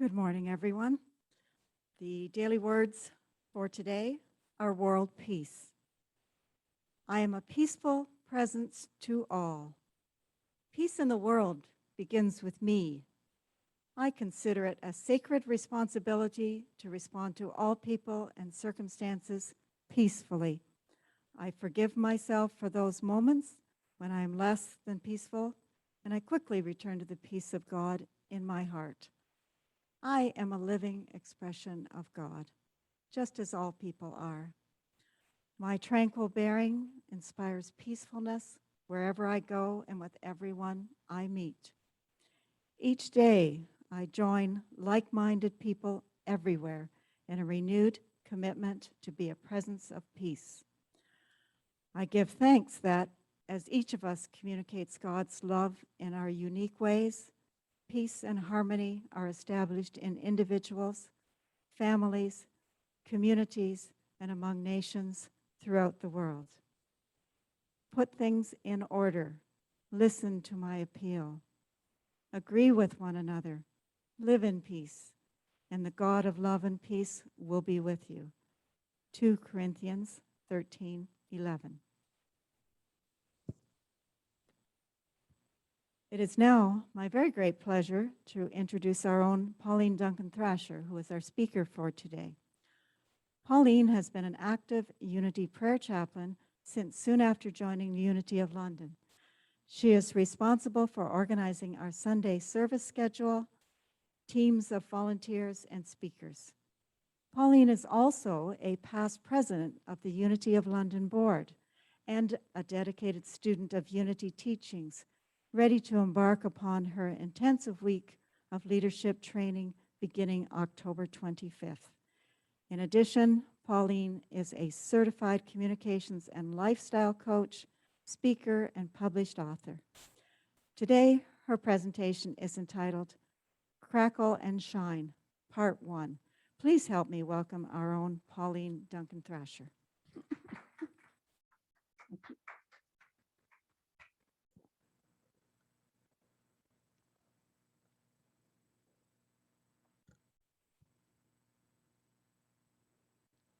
Good morning, everyone. The daily words for today are world peace. I am a peaceful presence to all. Peace in the world begins with me. I consider it a sacred responsibility to respond to all people and circumstances peacefully. I forgive myself for those moments when I am less than peaceful, and I quickly return to the peace of God in my heart. I am a living expression of God, just as all people are. My tranquil bearing inspires peacefulness wherever I go and with everyone I meet. Each day, I join like-minded people everywhere in a renewed commitment to be a presence of peace. I give thanks that as each of us communicates God's love in our unique ways, peace and harmony are established in individuals, families, communities, and among nations throughout the world. Put things in order. Listen to my appeal. Agree with one another. Live in peace, and the God of love and peace will be with you. 2 Corinthians 13:11. It is now my very great pleasure to introduce our own Pauline Duncan-Thrasher, who is our speaker for today. Pauline has been an active Unity prayer chaplain since soon after joining the Unity of London. She is responsible for organizing our Sunday service schedule, teams of volunteers, and speakers. Pauline is also a past president of the Unity of London Board and a dedicated student of Unity teachings, ready to embark upon her intensive week of leadership training beginning October 25th. In addition, Pauline is a certified communications and lifestyle coach, speaker, and published author. Today, her presentation is entitled Crackle and Shine, Part 1. Please help me welcome our own Pauline Duncan-Thrasher.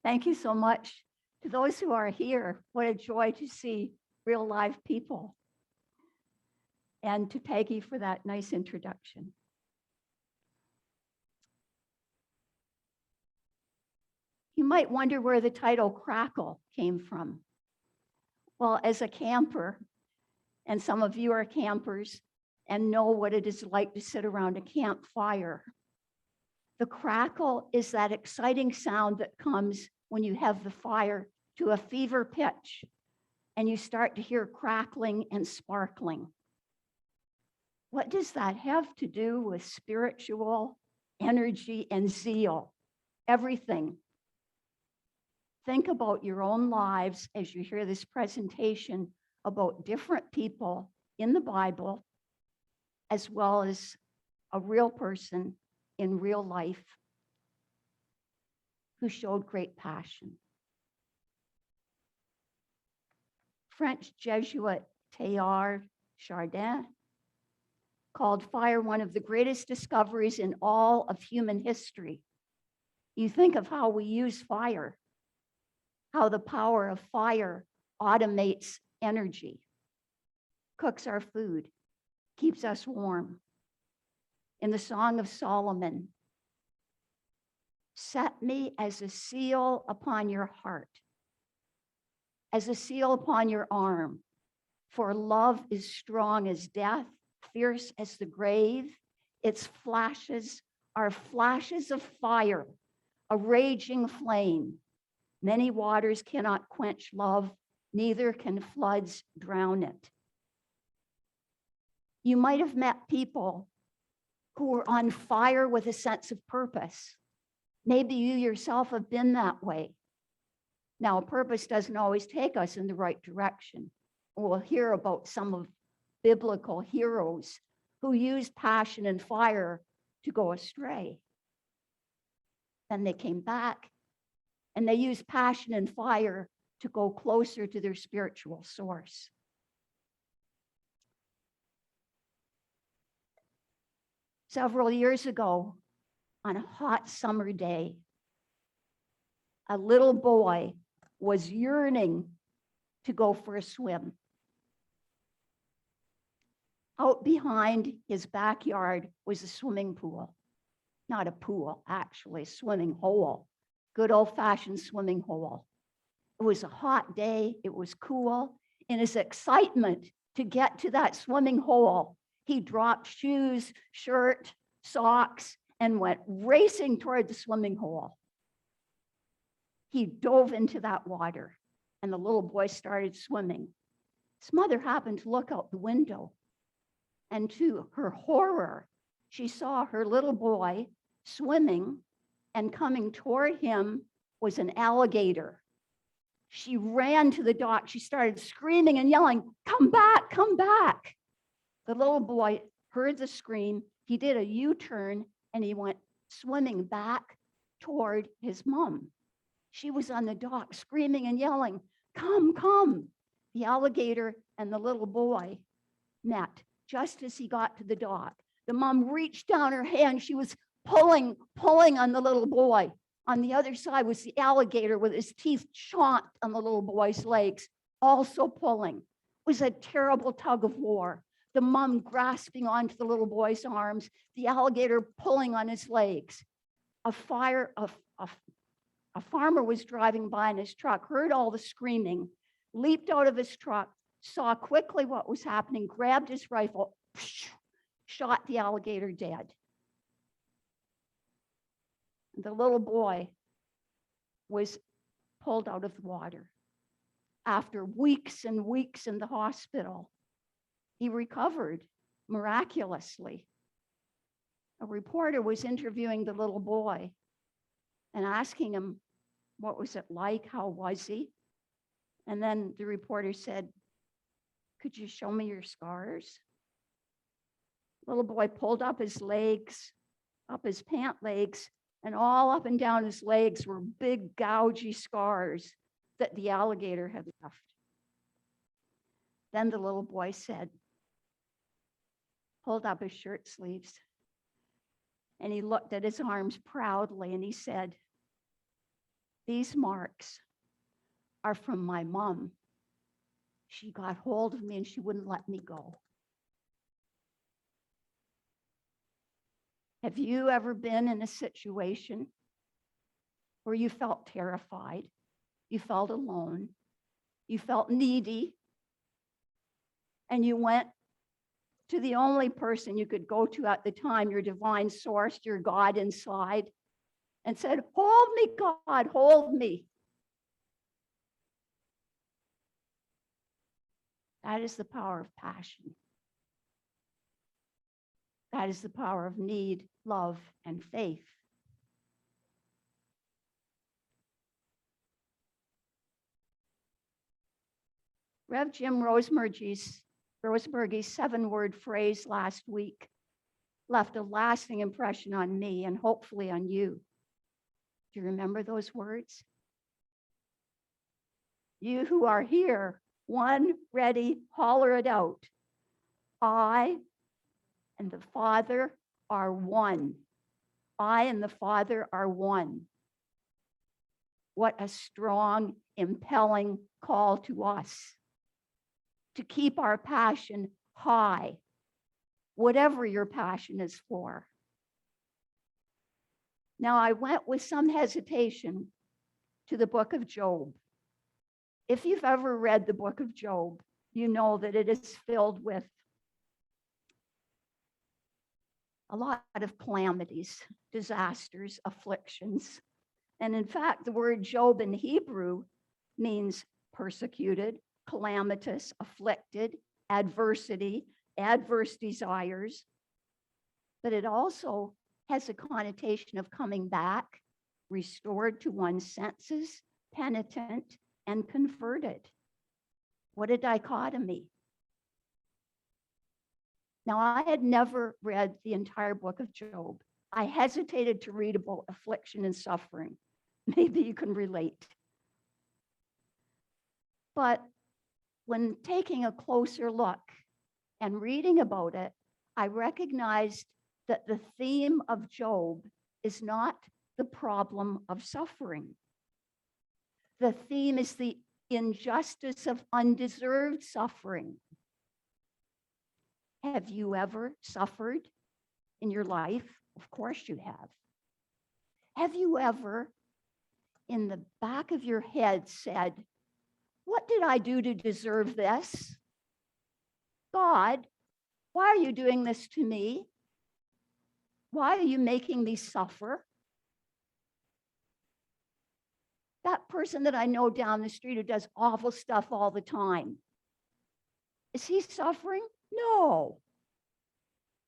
Thank you so much. To those who are here, what a joy to see real live people. And to Peggy for that nice introduction. You might wonder where the title Crackle came from. Well, as a camper, and some of you are campers and know what it is like to sit around a campfire, the crackle is that exciting sound that comes when you have the fire to a fever pitch and you start to hear crackling and sparkling. What does that have to do with spiritual energy and zeal? Everything. Think about your own lives as you hear this presentation about different people in the Bible, as well as a real person in real life who showed great passion. French Jesuit Teilhard Chardin called fire one of the greatest discoveries in all of human history. You think of how we use fire, how the power of fire automates energy, cooks our food, keeps us warm. In the Song of Solomon, set me as a seal upon your heart, as a seal upon your arm, for love is strong as death, fierce as the grave. Its flashes are flashes of fire, a raging flame. Many waters cannot quench love, neither can floods drown it. You might have met people who were on fire with a sense of purpose. Maybe you yourself have been that way. Now, a purpose doesn't always take us in the right direction. We'll hear about some of biblical heroes who used passion and fire to go astray. Then they came back, and they used passion and fire to go closer to their spiritual source. Several years ago, on a hot summer day, a little boy was yearning to go for a swim. Out behind his backyard was a swimming pool. Not a pool, actually, a swimming hole. Good old-fashioned swimming hole. It was a hot day, it was cool. In his excitement to get to that swimming hole, he dropped shoes, shirt, socks, and went racing toward the swimming hole. He dove into that water, and the little boy started swimming. His mother happened to look out the window, and to her horror, she saw her little boy swimming, and coming toward him was an alligator. She ran to the dock. She started screaming and yelling, "Come back, come back." The little boy heard the scream. He did a U-turn and he went swimming back toward his mom. She was on the dock screaming and yelling, "Come, come." The alligator and the little boy met just as he got to the dock. The mom reached down her hand. She was pulling on the little boy. On the other side was the alligator with his teeth chomped on the little boy's legs, also pulling. It was a terrible tug of war. The mom grasping onto the little boy's arms, the alligator pulling on his legs. A farmer was driving by in his truck, heard all the screaming, leaped out of his truck, saw quickly what was happening, grabbed his rifle, shot the alligator dead. The little boy was pulled out of the water. After weeks and weeks in the hospital, he recovered miraculously. A reporter was interviewing the little boy and asking him, what was it like? How was he? And then the reporter said, "Could you show me your scars?" Little boy pulled up his legs, up his pant legs, and all up and down his legs were big gougy scars that the alligator had left. Then the little boy said, pulled up his shirt sleeves, and he looked at his arms proudly, and he said, "These marks are from my mom. She got hold of me and she wouldn't let me go." Have you ever been in a situation where you felt terrified, you felt alone, you felt needy, and you went to the only person you could go to at the time, your divine source, your God inside, and said, "Hold me, God, hold me"? That is the power of passion. That is the power of need, love, and faith. Rev. Jim Rosebergy's 7-word phrase last week left a lasting impression on me and hopefully on you. Do you remember those words? You who are here, one, ready, holler it out. I and the Father are one. I and the Father are one. What a strong, impelling call to us to keep our passion high, whatever your passion is for. Now, I went with some hesitation to the book of Job. If you've ever read the book of Job, you know that it is filled with a lot of calamities, disasters, afflictions. And in fact, the word Job in Hebrew means persecuted, calamitous, afflicted, adversity, adverse desires. But it also has a connotation of coming back, restored to one's senses, penitent, and converted. What a dichotomy. Now, I had never read the entire book of Job. I hesitated to read about affliction and suffering. Maybe you can relate. But when taking a closer look and reading about it, I recognized that the theme of Job is not the problem of suffering. The theme is the injustice of undeserved suffering. Have you ever suffered in your life? Of course you have. Have you ever, in the back of your head, said, what did I do to deserve this? God, why are you doing this to me? Why are you making me suffer? That person that I know down the street who does awful stuff all the time, is he suffering? No.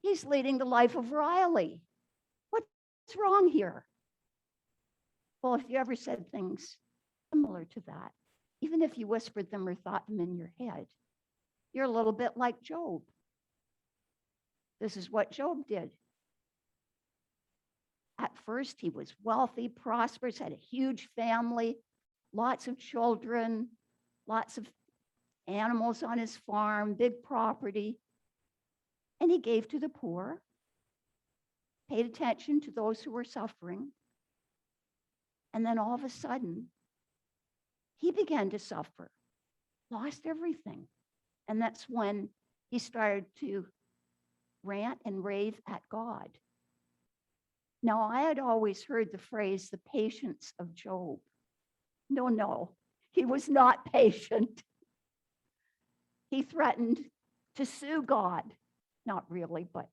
He's leading the life of Riley. What's wrong here? Well, if you ever said things similar to that, even if you whispered them or thought them in your head, you're a little bit like Job. This is what Job did. At first, he was wealthy, prosperous, had a huge family, lots of children, lots of animals on his farm, big property. And he gave to the poor, paid attention to those who were suffering. And then all of a sudden, he began to suffer, lost everything. And that's when he started to rant and rave at God. Now, I had always heard the phrase, the patience of Job. No, he was not patient. He threatened to sue God. Not really, but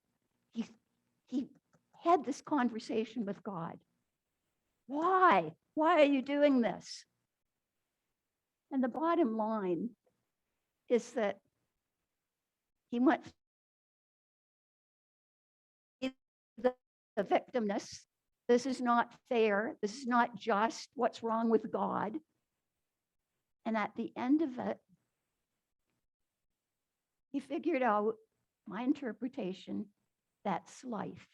he had this conversation with God. Why? Why are you doing this? And the bottom line is that he went the victimness. This is not fair. This is not just. What's wrong with God? And at the end of it, he figured out, my interpretation, that's life.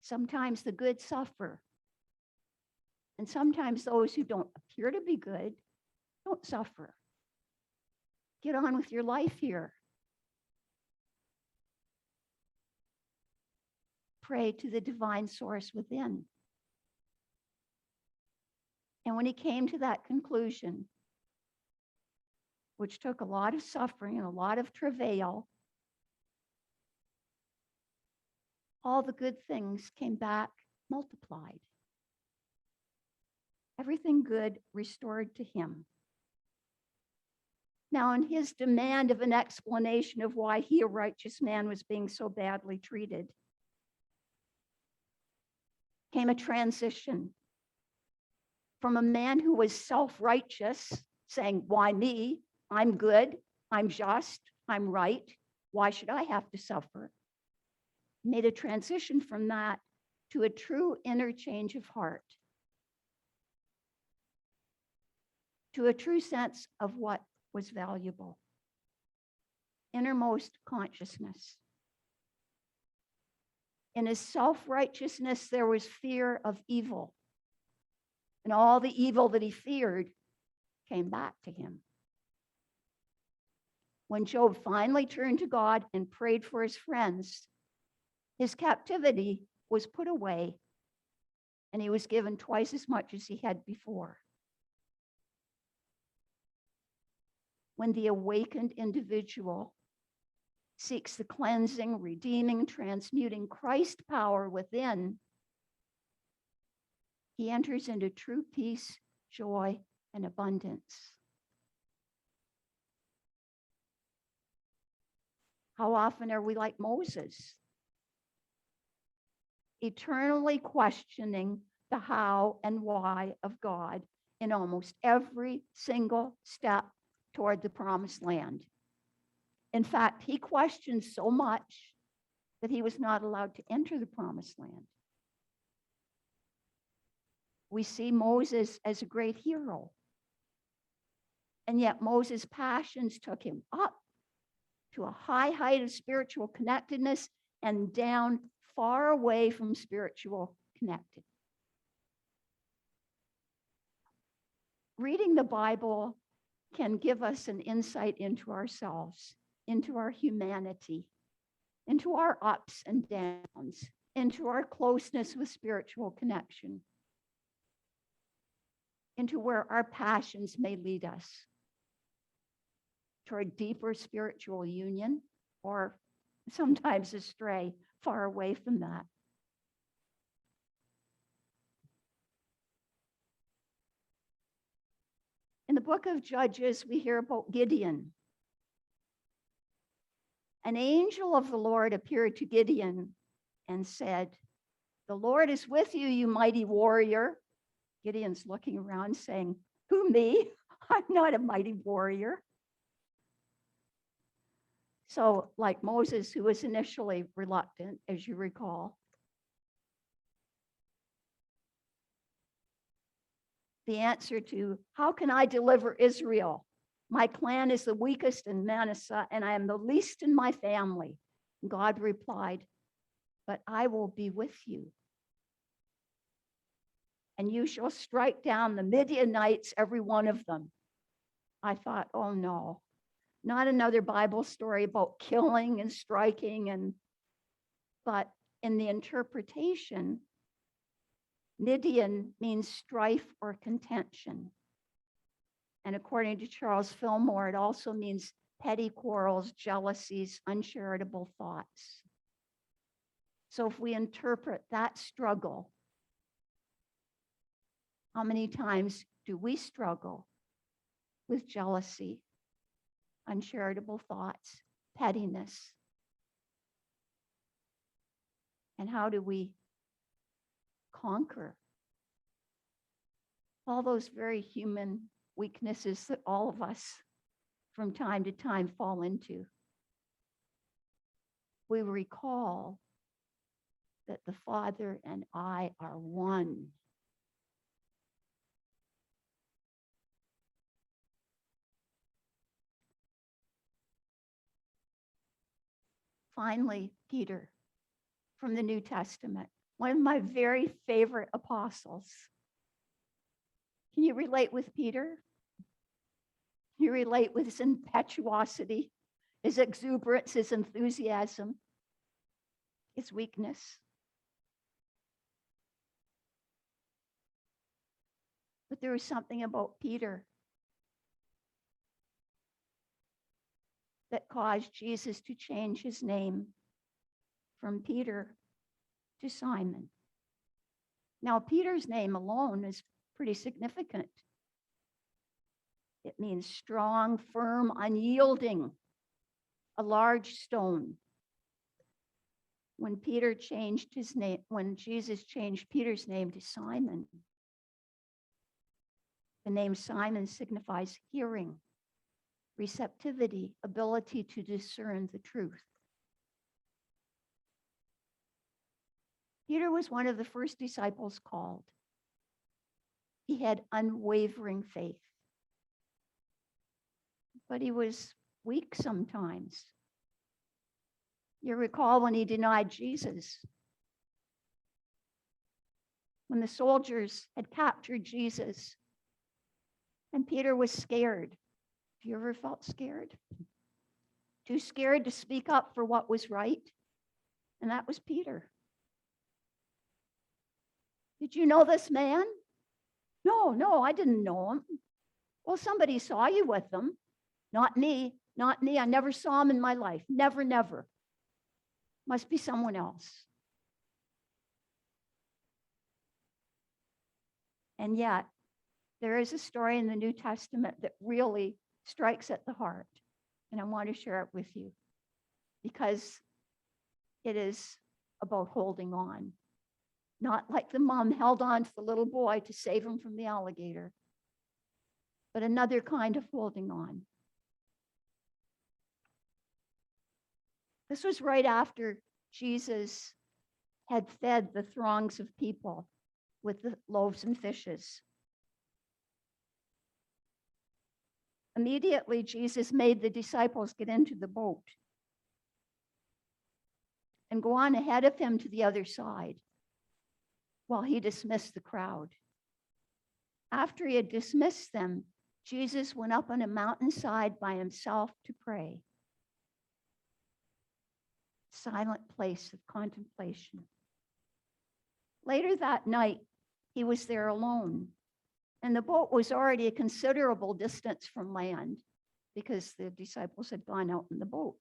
Sometimes the good suffer. And sometimes those who don't appear to be good don't suffer. Get on with your life here. Pray to the divine source within. And when he came to that conclusion, which took a lot of suffering and a lot of travail, all the good things came back multiplied. Everything good restored to him. Now, in his demand of an explanation of why he, a righteous man, was being so badly treated, came a transition from a man who was self-righteous, saying, why me? I'm good, I'm just, I'm right. Why should I have to suffer? Made a transition from that to a true interchange of heart, to a true sense of what was valuable, innermost consciousness. In his self-righteousness, there was fear of evil. And all the evil that he feared came back to him. When Job finally turned to God and prayed for his friends, his captivity was put away, and he was given twice as much as he had before. When the awakened individual seeks the cleansing, redeeming, transmuting Christ power within, he enters into true peace, joy, and abundance. How often are we like Moses? Eternally questioning the how and why of God in almost every single step toward the promised land. In fact, he questioned so much that he was not allowed to enter the promised land. We see Moses as a great hero. And yet Moses' passions took him up to a high height of spiritual connectedness and down far away from spiritual connected. Reading the Bible can give us an insight into ourselves, into our humanity, into our ups and downs, into our closeness with spiritual connection, into where our passions may lead us toward deeper spiritual union, or sometimes astray far away from that. In the book of Judges, we hear about Gideon. An angel of the Lord appeared to Gideon and said, "The Lord is with you, you mighty warrior." Gideon's looking around saying, "Who, me? I'm not a mighty warrior." So, like Moses, who was initially reluctant, as you recall, the answer to, "How can I deliver Israel? My clan is the weakest in Manasseh, and I am the least in my family." God replied, "But I will be with you. And you shall strike down the Midianites, every one of them." I thought, oh no, not another Bible story about killing and striking. But in the interpretation, Midian means strife or contention. And according to Charles Fillmore, it also means petty quarrels, jealousies, uncharitable thoughts. So if we interpret that struggle, how many times do we struggle with jealousy, uncharitable thoughts, pettiness? And how do we conquer all those very human weaknesses that all of us from time to time fall into? We recall that the Father and I are one. Finally, Peter from the New Testament, one of my very favorite apostles. Can you relate with Peter? Can you relate with his impetuosity, his exuberance, his enthusiasm, his weakness? But there was something about Peter that caused Jesus to change his name from Peter to Simon. Now, Peter's name alone is pretty significant. It means strong, firm, unyielding, a large stone. When Peter changed his name, when Jesus changed Peter's name to Simon, the name Simon signifies hearing, receptivity, ability to discern the truth. Peter was one of the first disciples called. He had unwavering faith, but he was weak sometimes. You recall when he denied Jesus, when the soldiers had captured Jesus, and Peter was scared. Have you ever felt scared? Too scared to speak up for what was right? And that was Peter. "Did you know this man?" No, I didn't know him." "Well, somebody saw you with him." Not me. I never saw him in my life. Never. Must be someone else." And yet, there is a story in the New Testament that really strikes at the heart. And I want to share it with you because it is about holding on. Not like the mom held on to the little boy to save him from the alligator, but another kind of holding on. This was right after Jesus had fed the throngs of people with the loaves and fishes. Immediately, Jesus made the disciples get into the boat and go on ahead of him to the other side while he dismissed the crowd. After he had dismissed them, Jesus went up on a mountainside by himself to pray. Silent place of contemplation. Later that night, he was there alone, and the boat was already a considerable distance from land because the disciples had gone out in the boat.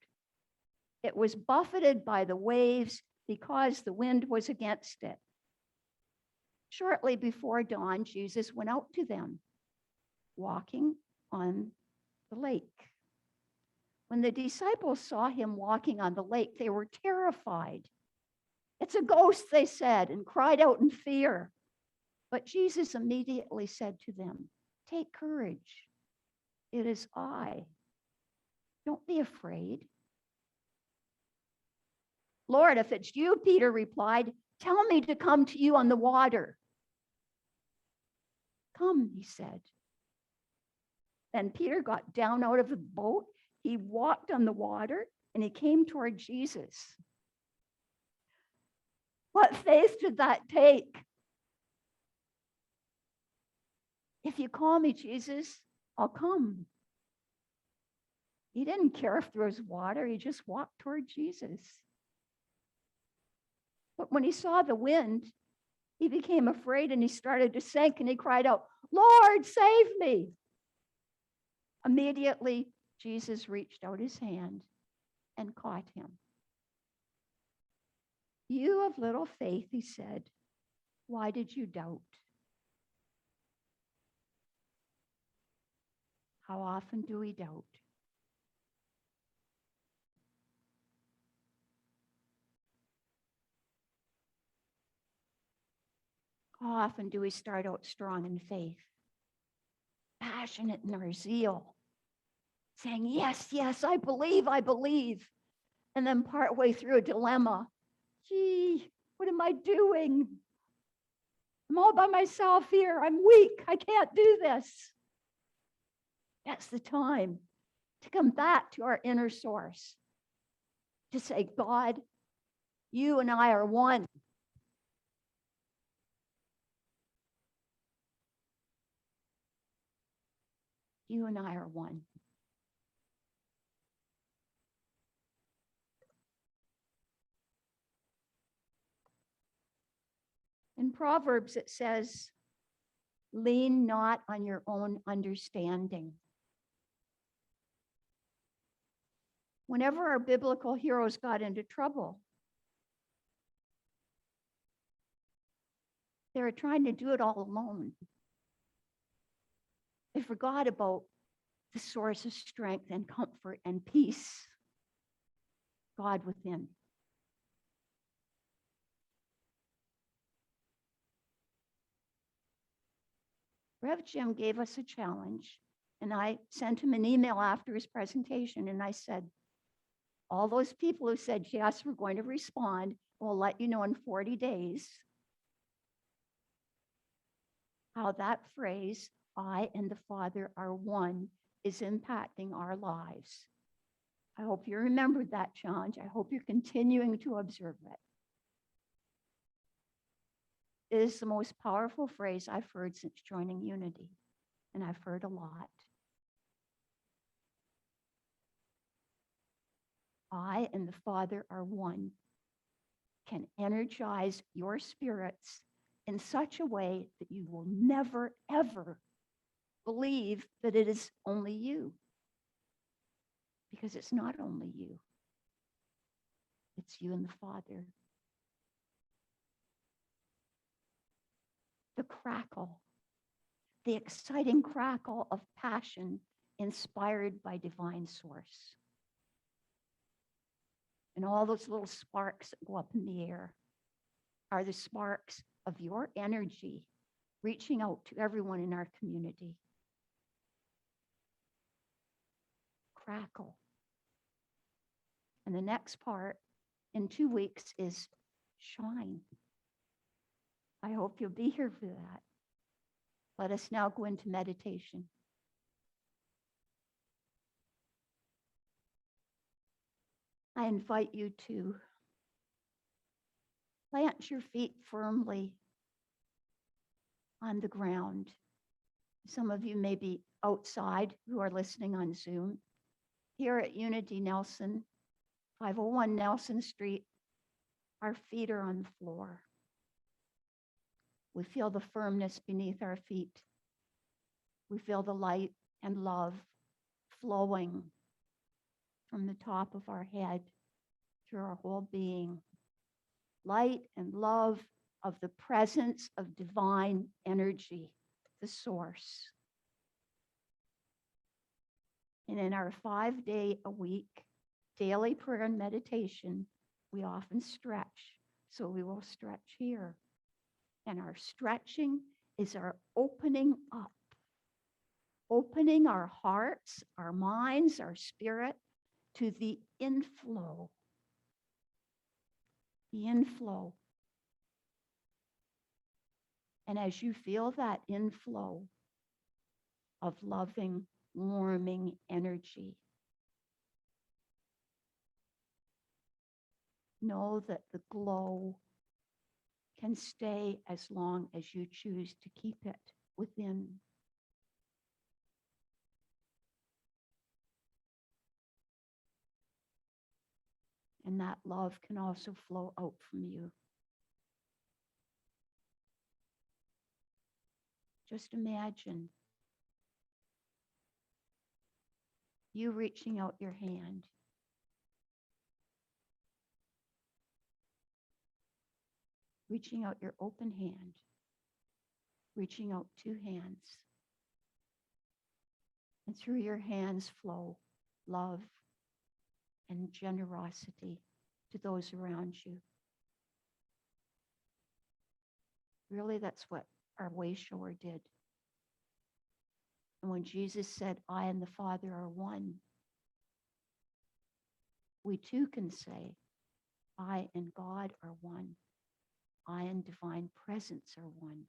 It was buffeted by the waves because the wind was against it. Shortly before dawn, Jesus went out to them, walking on the lake. When the disciples saw him walking on the lake, they were terrified. "It's a ghost," they said, and cried out in fear. But Jesus immediately said to them, "Take courage. It is I. Don't be afraid." "Lord, if it's you," Peter replied, "tell me to come to you on the water." "Come," he said. Then Peter got down out of the boat. He walked on the water and he came toward Jesus. What faith did that take? "If you call me, Jesus, I'll come." He didn't care if there was water. He just walked toward Jesus. But when he saw the wind, he became afraid and he started to sink and he cried out, "Lord, save me." Immediately, Jesus reached out his hand and caught him. "You of little faith," he said, "why did you doubt?" How often do we doubt? How often do we start out strong in faith, passionate in our zeal, saying, "Yes, yes, I believe, I believe." And then partway through a dilemma, "Gee, what am I doing? I'm all by myself here. I'm weak. I can't do this." That's the time to come back to our inner source, to say, "God, you and I are one." You and I are one. In Proverbs, it says, "Lean not on your own understanding." Whenever our biblical heroes got into trouble, they were trying to do it all alone. They forgot about the source of strength and comfort and peace, God within. Rev Jim gave us a challenge, and I sent him an email after his presentation, and I said, all those people who said, "Yes, we're going to respond, we'll let you know in 40 days, how that phrase, 'I and the Father are one,' is impacting our lives." I hope you remembered that challenge. I hope you're continuing to observe it. It is the most powerful phrase I've heard since joining Unity, and I've heard a lot. I and the Father are one can energize your spirits in such a way that you will never, ever believe that it is only you. Because it's not only you. It's you and the Father. The crackle, the exciting crackle of passion inspired by divine source. And all those little sparks that go up in the air are the sparks of your energy reaching out to everyone in our community. Crackle. And the next part in 2 weeks is shine. I hope you'll be here for that. Let us now go into meditation. I invite you to plant your feet firmly on the ground. Some of you may be outside who are listening on Zoom. Here at Unity Nelson, 501 Nelson Street, our feet are on the floor. We feel the firmness beneath our feet. We feel the light and love flowing from the top of our head through our whole being. Light and love of the presence of divine energy, the source. And in our 5-day-a-week daily prayer and meditation, we often stretch. So we will stretch here. And our stretching is our opening up, opening our hearts, our minds, our spirit to the inflow. The inflow. And as you feel that inflow of loving, warming energy, know that the glow can stay as long as you choose to keep it within. And that love can also flow out from you. Just imagine you reaching out your hand. Reaching out your open hand. Reaching out 2 hands. And through your hands flow love and generosity to those around you. Really, that's what our way shower did. And when Jesus said, I and the Father are one, we too can say, I and God are one. I and divine presence are one.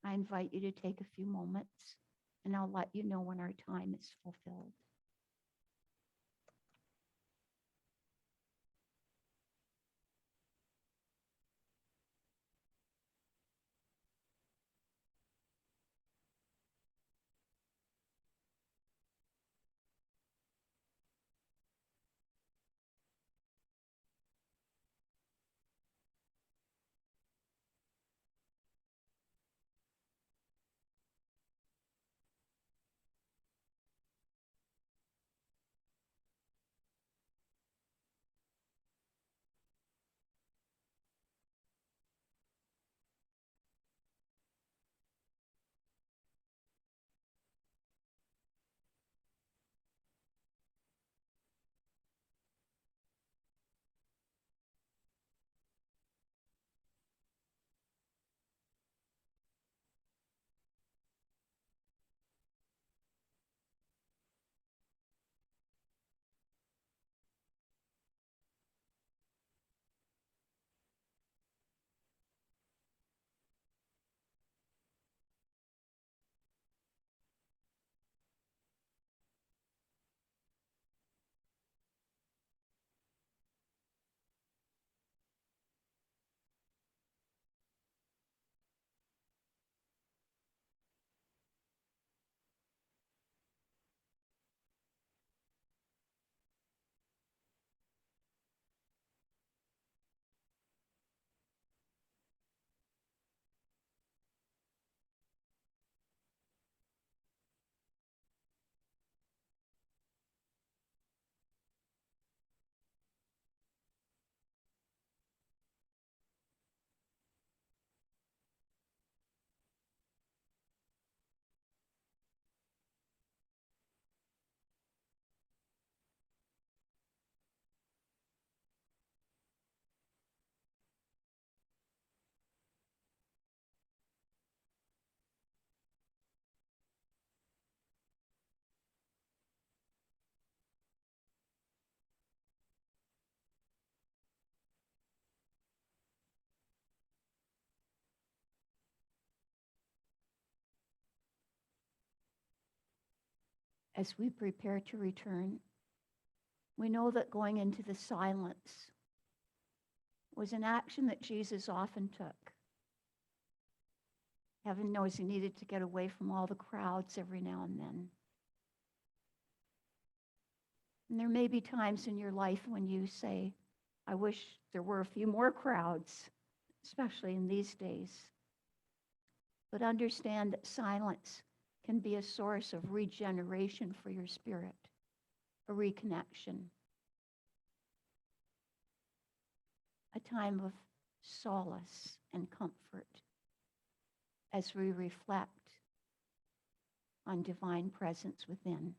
I invite you to take a few moments, and I'll let you know when our time is fulfilled. As we prepare to return, we know that going into the silence was an action that Jesus often took. Heaven knows he needed to get away from all the crowds every now and then. And there may be times in your life when you say, I wish there were a few more crowds, especially in these days. But understand that silence can be a source of regeneration for your spirit, a reconnection, a time of solace and comfort as we reflect on divine presence within.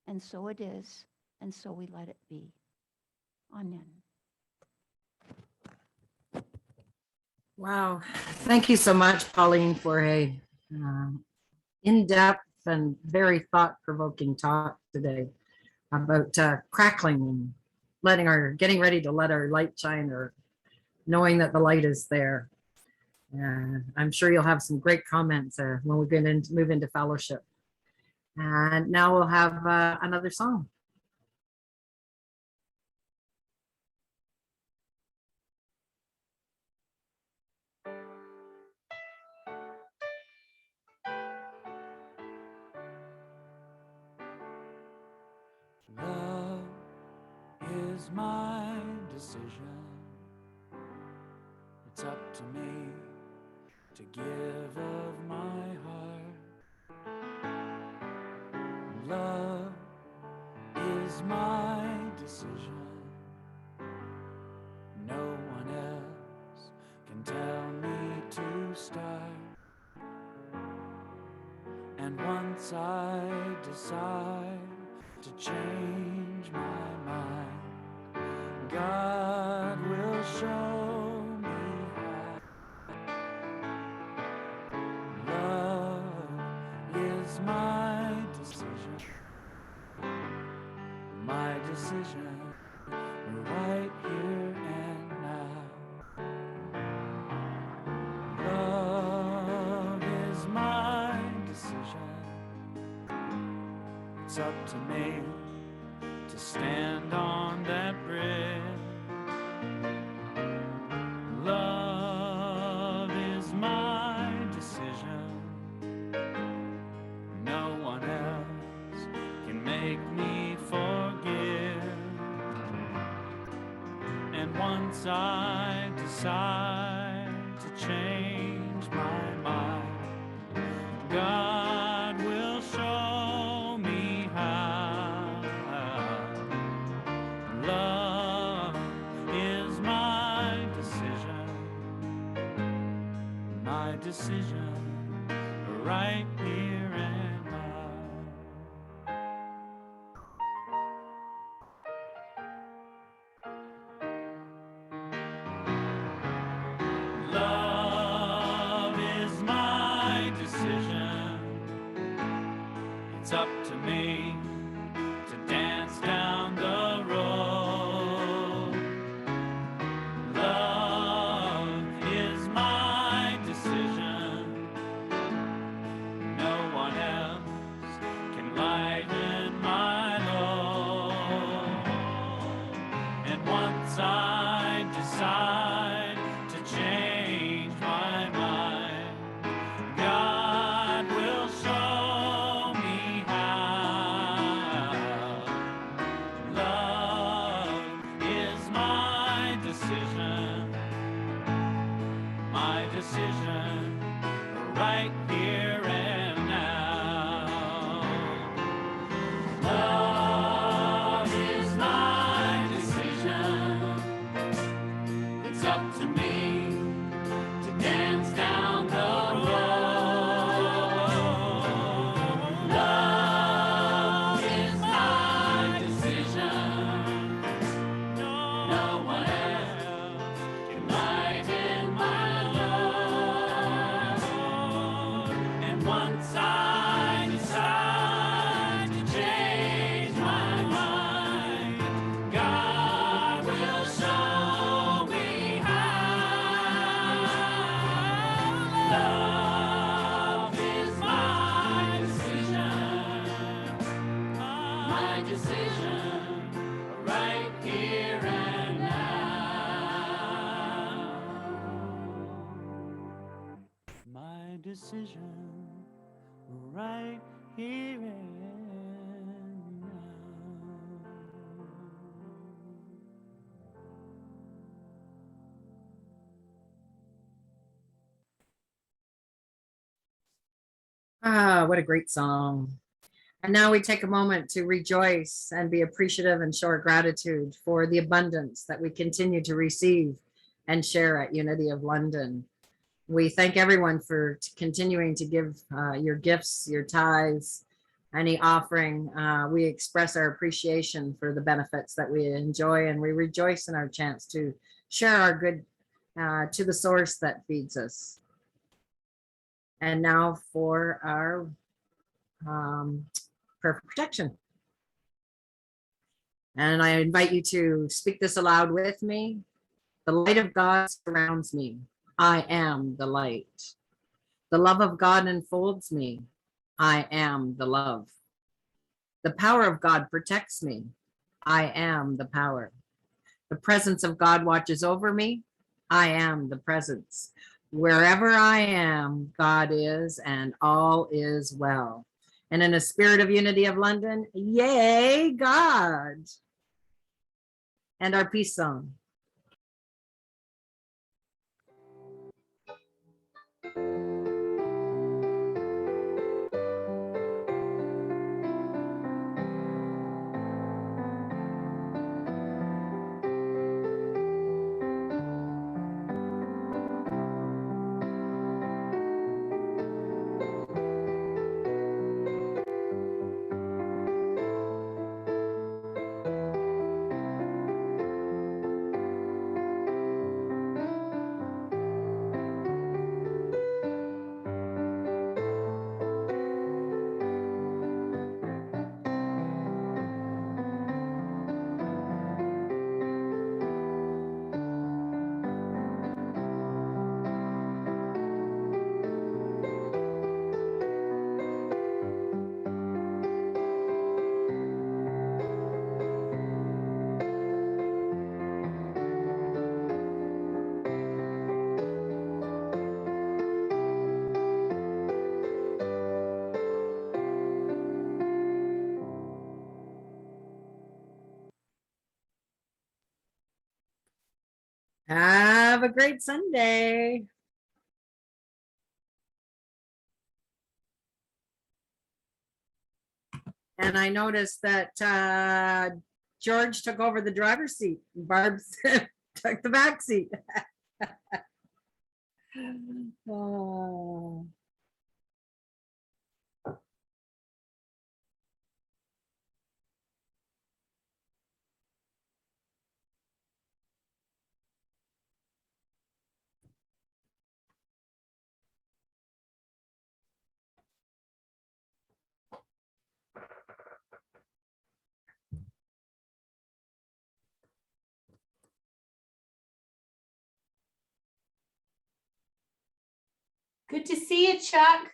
And so it is, and so we let it be. Amen. Wow. Thank you so much, Pauline, for a in-depth and very thought-provoking talk today about crackling and getting ready to let our light shine, or knowing that the light is there. I'm sure you'll have some great comments when we move into fellowship. And now we'll have another song. Love is my decision. It's up to me to give of my heart. Love is my decision. No one else can tell me to start. And once I decide to change my mind, God will show me how. Love is my decision right here and now. Love is my decision. It's up to me to stand on that bridge. Love is my decision. No one else can make me forgive. And once I decide to change my mind, God will show me how. Love is my decision right here and now. Love is my decision. It's up to me to dance down the road. Love is my decision. No one else can lighten my load. And once I decide to change my mind, God will show me how. Love is my decision right here and now. Love is my decision. It's up to me to dance down the road. Love is my decision. No one else can lighten my load. And once I decide to change my mind, God will show me how. Love is my decision right here and now. My decision right here and now. Ah, what a great song. And now we take a moment to rejoice and be appreciative and show our gratitude for the abundance that we continue to receive and share at Unity of London. We thank everyone for continuing to give your gifts, your tithes, any offering. We express our appreciation for the benefits that we enjoy, and we rejoice in our chance to share our good to the source that feeds us. And now for our prayer for protection. And I invite you to speak this aloud with me. The light of God surrounds me. I am the light. The love of God enfolds me. I am the love. The power of God protects me. I am the power. The presence of God watches over me. I am the presence. Wherever I am, God is, and all is well. And in a spirit of unity of London, yay, God. And our peace song. Have a great Sunday. And I noticed that George took over the driver's seat. Barb took the back seat. Oh. Good to see you, Chuck.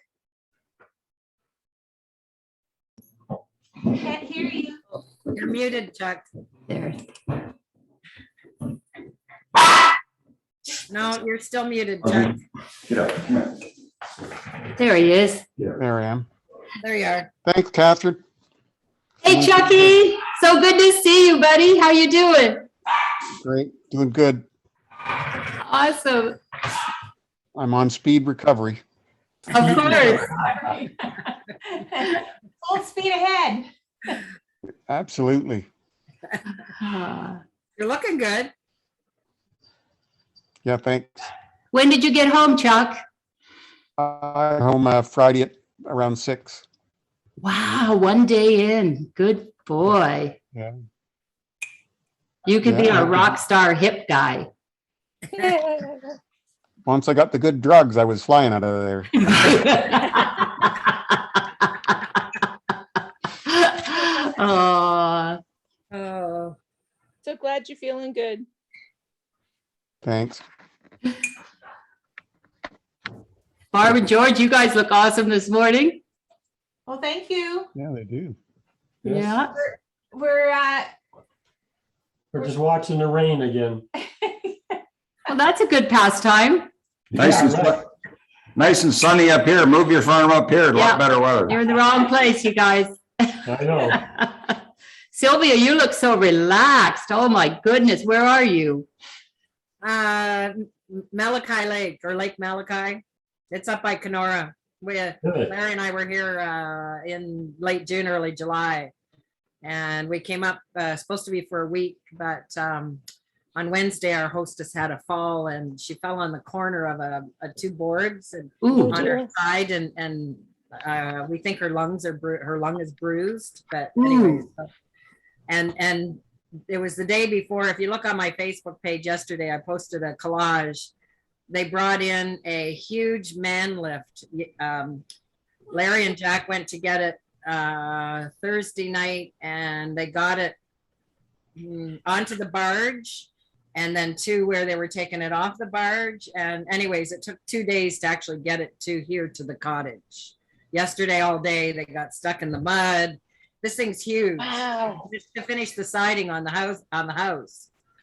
Can't hear you. You're muted, Chuck. There. No, you're still muted, Chuck. Get up, come here. There he is. There I am. There you are. Thanks, Catherine. Hey, Chucky. So good to see you, buddy. How you doing? Great, doing good. Awesome. I'm on speed recovery. Of course. Full speed ahead. Absolutely. You're looking good. Yeah, thanks. When did you get home, Chuck? I'm home Friday at around 6. Wow, one day in. Good boy. Yeah. You could be Yeah. a rock star hip guy. Once I got the good drugs, I was flying out of there. Oh, Oh, So glad you're feeling good. Thanks. Barb and George, you guys look awesome this morning. Well, thank you. Yeah, they do. Yeah. We're We're just watching the rain again. Well, that's a good pastime. Nice and, nice and sunny up here. Move your farm up here. A Yeah. lot better weather. You're in the wrong place, you guys. I know. Sylvia, you look so relaxed. Oh my goodness, where are you? Malachi Lake or Lake Malachi. It's up by Kenora. Larry and I were here in late June, early July. And we came up, supposed to be for a week, but on Wednesday, our hostess had a fall and she fell on the corner of a two boards and Ooh, on her side, and we think her lung is bruised, but Ooh. anyways. And it was the day before. If you look on my Facebook page yesterday, I posted a collage. They brought in a huge man lift. Larry and Jack went to get it Thursday night, and they got it onto the barge, and then to where they were taking it off the barge. And anyways, it took 2 days to actually get it to the cottage. Yesterday all day they got stuck in the mud. This thing's huge. Wow. Just to finish the siding on the house,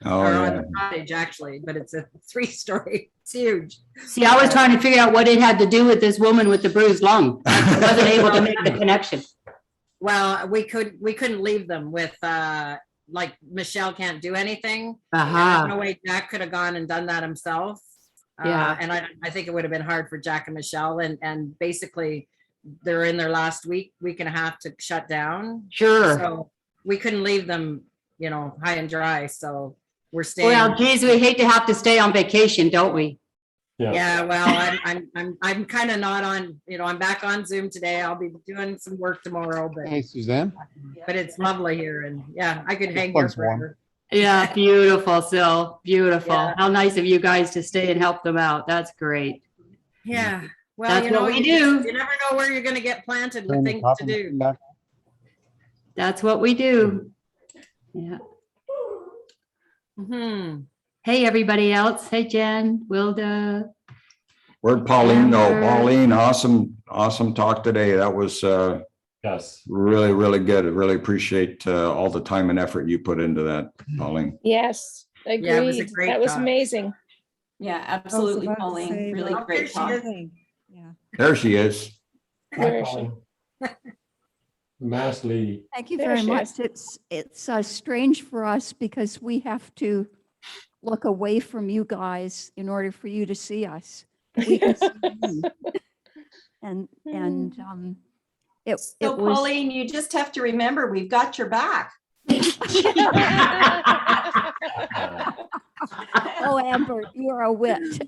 Oh, or yeah. on the cottage actually, but it's a 3-story. It's huge. see, I was trying to figure out what it had to do with this woman with the bruised lung. I wasn't able to make the connection. Well, we couldn't leave them with like Michelle can't do anything. Uh-huh. There's no way Jack could have gone and done that himself. Yeah. And I think it would have been hard for Jack and Michelle, and basically they're in their last week and a half to shut down. Sure. So we couldn't leave them, high and dry. So we're staying. Well, geez, we hate to have to stay on vacation, don't we? Yeah, well, I'm kind of not on, I'm back on Zoom today. I'll be doing some work tomorrow, Hey, Suzanne. but it's lovely here, and yeah, I could hang here Plug's warm. forever. Yeah, beautiful, Sil. Beautiful. Yeah. How nice of you guys to stay and help them out. That's great. Yeah, well, That's what we you do. You never know where you're going to get planted with Turn the things top to and do. come back. That's what we do. Yeah. Hmm. Hey, everybody else. Hey, Jen, Wilda. Where'd Pauline go? Amber. Pauline, awesome talk today. That was Yes. really, really good. I really appreciate all the time and effort you put into that, Pauline. Yes, agreed. Yeah, it was a great That was talk. amazing. Yeah, I was absolutely, about to Pauline. say, Really well, there great she talk. is. Yeah. There she is. Where is she? Mass lady. Thank you There very she much. It's strange for us because we have to look away from you guys in order for you to see us. We can see you. And it So was. Pauline, you just have to remember, we've got your back. Oh, Amber, you're a wit.